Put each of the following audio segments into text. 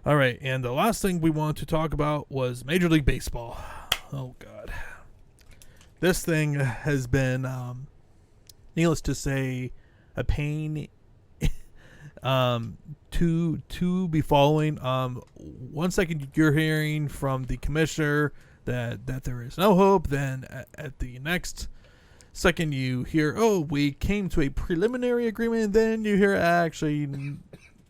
All right, and the last thing we wanted to talk about was Major League Baseball. Oh God, this thing has been, needless to say, a pain to be following. One second you're hearing from the commissioner that there is no hope, then at the next second you hear, oh, we came to a preliminary agreement, and then you hear, actually,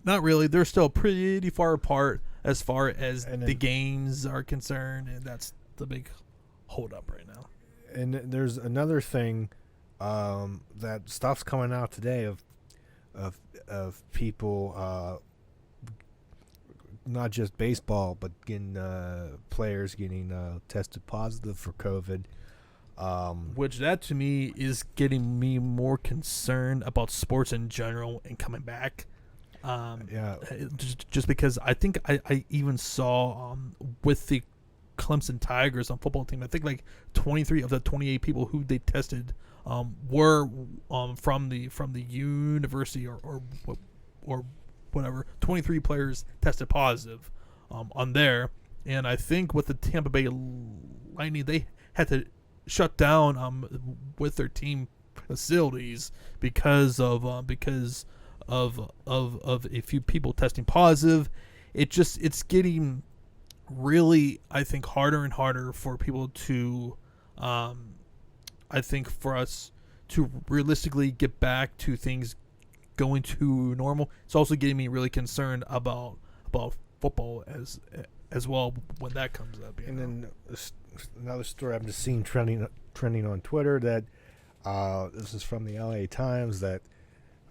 not really. They're still pretty far apart as far as the games are concerned, and that's the big hold up right now. And there's another thing that stuff's coming out today of people, not just baseball, but getting players getting tested positive for COVID. Which that to me is getting me more concerned about sports in general and coming back. Just because I think I even saw with the Clemson Tigers on football team, I think like 23 of the 28 people who they tested were from the university or whatever. 23 players tested positive on there, and I think with the Tampa Bay Lightning, they had to shut down with their team facilities because of a few people testing positive. It's getting really, I think, harder and harder for people to, I think, for us to realistically get back to things going to normal. It's also getting me really concerned about football as well when that comes up. And then another story I'm just seeing trending on Twitter that this is from the LA Times that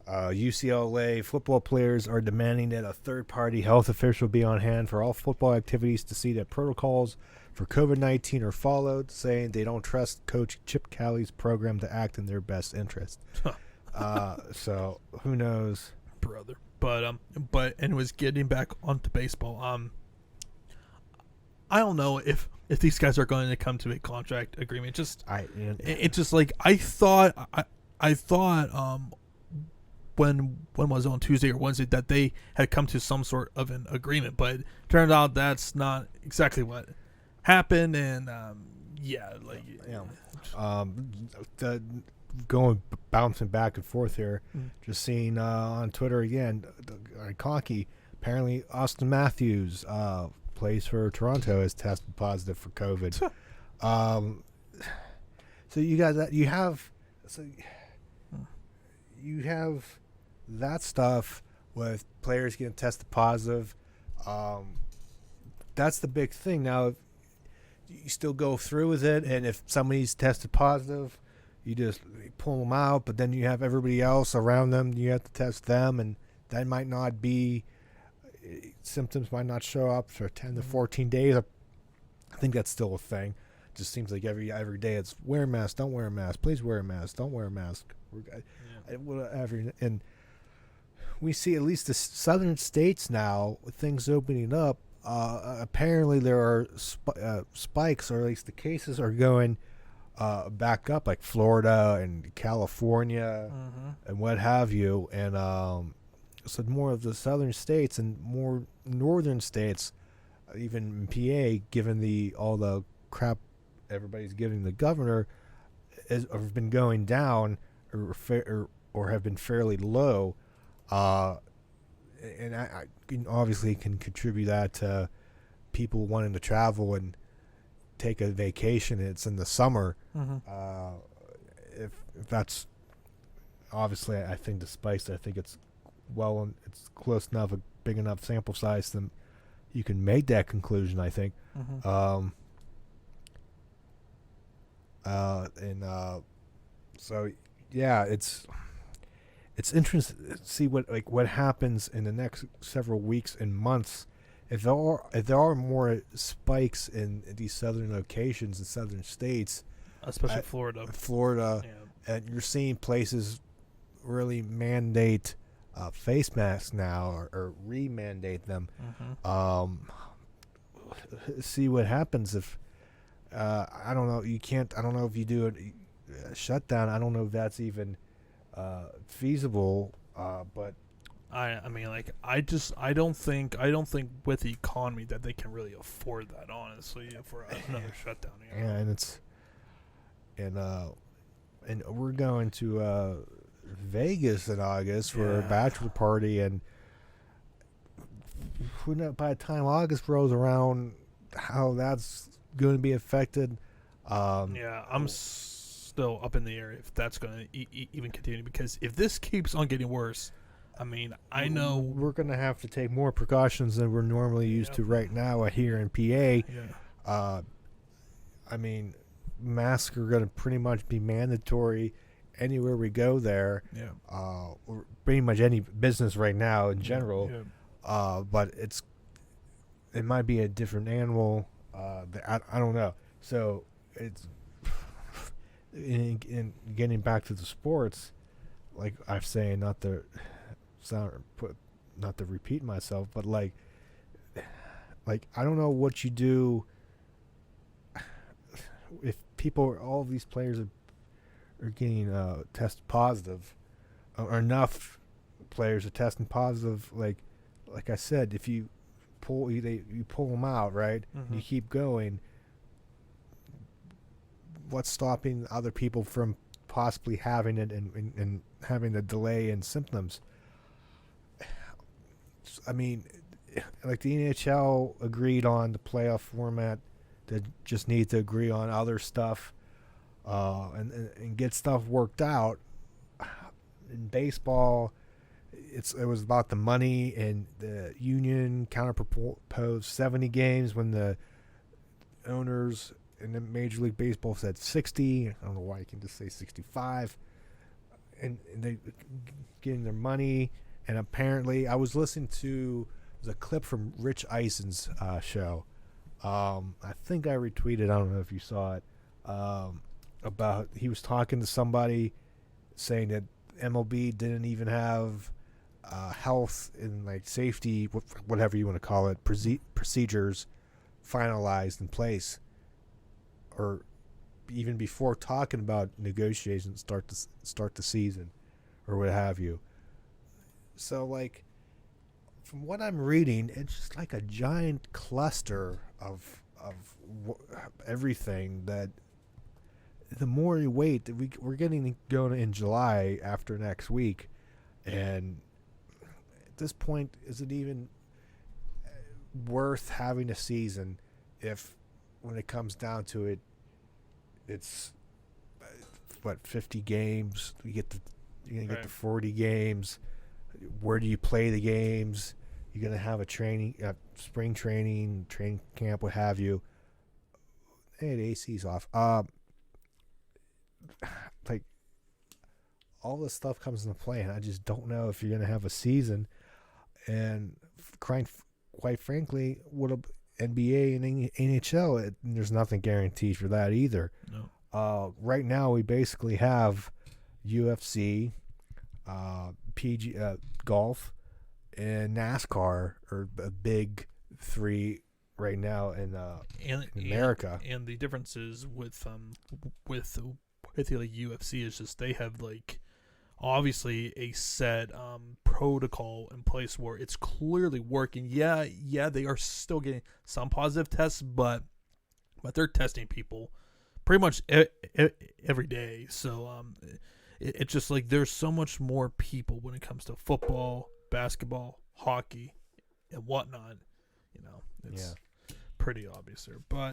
UCLA football players are demanding that a third-party health official be on hand for all football activities to see that protocols for COVID-19 are followed, saying they don't trust Coach Chip Kelly's program to act in their best interest. So who knows, brother? But and was getting back onto baseball. I don't know if these guys are going to come to a contract agreement. It's just like I thought when was it, on Tuesday or Wednesday, that they had come to some sort of an agreement, but turned out that's not exactly what happened. And bouncing back and forth here, just seeing on Twitter again, Conkey, apparently Austin Matthews plays for Toronto, has tested positive for COVID. So you guys, you have that stuff with players getting tested positive. That's the big thing. Now, if you still go through with it, and if somebody's tested positive, you just pull them out, but then you have everybody else around them, you have to test them, and that might not be, symptoms might not show up for 10 to 14 days. I think that's still a thing. It just seems like every day it's wear a mask, don't wear a mask, please wear a mask, don't wear a mask. Whatever. And we see at least the southern states now, with things opening up, apparently there are spikes, or at least the cases are going back up, like Florida and California and what have you. And so more of the southern states and more northern states, even PA, given all the crap everybody's giving the governor, have been going down or have been fairly low. And I obviously can contribute that to people wanting to travel and take a vacation. It's in the summer. If that's obviously, I think the spikes, I think it's close enough, a big enough sample size that you can make that conclusion, I think. So yeah, it's interesting to see what happens in the next several weeks and months. If there are more spikes in these southern locations in southern states, especially Florida, yeah. And you're seeing places really mandate face masks now, or re-mandate them. See what happens if I don't know. I don't know if you do a shutdown. I don't know if that's even feasible. But I mean, like, I don't think with the economy that they can really afford that, honestly, for another shutdown. You know? And we're going to Vegas in August for a bachelor party, and who knows, by the time August rolls around, how that's going to be affected. I'm still up in the air if that's going to even continue, because if this keeps on getting worse, I mean, I know we're going to have to take more precautions than we're normally used to right now here in PA. Yeah. I mean, masks are going to pretty much be mandatory anywhere we go there. Yeah. Or pretty much any business right now in general. Yeah. But it might be a different animal. I don't know. So it's in getting back to the sports, like I'm saying, not to repeat myself, but like I don't know what you do if all these players are getting tested positive, or enough players are testing positive. Like I said, if you pull them out, right? Mm-hmm. You keep going. What's stopping other people from possibly having it and having the delay in symptoms? I mean, like the NHL agreed on the playoff format, they just need to agree on other stuff, and get stuff worked out. In baseball, it was about the money, and the union counterproposed 70 games when the owners in the Major League Baseball said 60. I don't know why you can just say 65. And they getting their money. And apparently, I was listening to a clip from Rich Eisen's show. I think I retweeted. I don't know if you saw it. About he was talking to somebody saying that MLB didn't even have health and like safety, whatever you want to call it, procedures finalized in place, or even before talking about negotiations start the season, or what have you. So, like, from what I'm reading, it's just like a giant cluster of everything that the more you wait, we're getting going in July after next week, and at this point, is it even worth having a season if, when it comes down to it, it's 50 games? You're gonna get to 40 games. Where do you play the games? You're gonna have a spring training camp, what have you. Hey, the AC's off. Like, all this stuff comes into play, and I just don't know if you're gonna have a season. And quite frankly, what a NBA and NHL, there's nothing guaranteed for that either. No. Right now, we basically have UFC, PG golf, and NASCAR are a big three right now in America. And the difference is with the like UFC is just they have like obviously a set protocol in place where it's clearly working. Yeah, they are still getting some positive tests, but they're testing people pretty much every day. So it's just like there's so much more people when it comes to football, basketball, hockey, and whatnot. You know, it's pretty obvious there. But